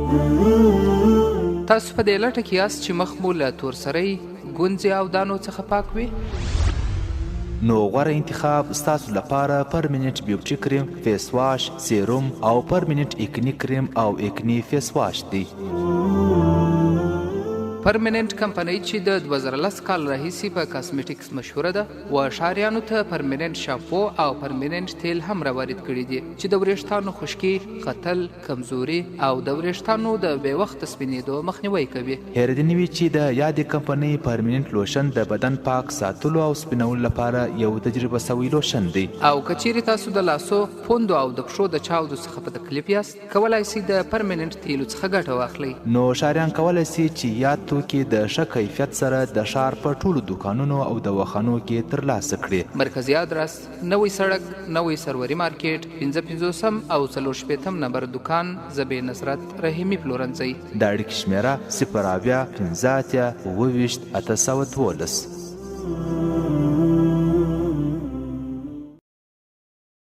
تاسو په دې لټه کې یاست چې مخ مو له تورسرۍ، ګونځې او دانو څخه پاک وي؟ نو غوره انتخاب ستاسو لپاره پرمیننټ بیوټي کریم، فیس واش، سیروم او پرمیننټ اکنی کریم او اکنی فیس واش دی. پرمیننټ کمپنۍ چې د 2010 کال راهیسې په کاسمیټکس مشهوره ده و ښاریانو ته پرمیننټ شامپو او پرمیننټ تیل هم راوارد کړي دي چې د وریښتانو خشکي، قتل، کمزوري او د وریښتانو د بې وخته سپینېدو مخنیوی کوي. هیره دې نه وي چې د یادې کمپنۍ پرمیننټ لوشن د بدن پاک ساتلو او سپینولو لپاره یو تجربه سوی لوشن دی. او که چیرې تاسو د لاسو، پوندو او د پښو د چاودو څخه په تکلیف یاست، کولی سئ د پرمیننټ تیلو څخه ګټه واخلئ. نو ښاریان کولی سي چې یاد توکي د ښه کیفیت سره د ښار په ټولو دوکانونو او دواخانو کې ترلاسه کړي. مرکزي ادرس: نوی سړک، نوی سروري مارکیټ، 55 او 44 نمبر دکان، زبې نصرت رحیمي پلورنځي. د اړیکې شمیره 0 15 15 28 812.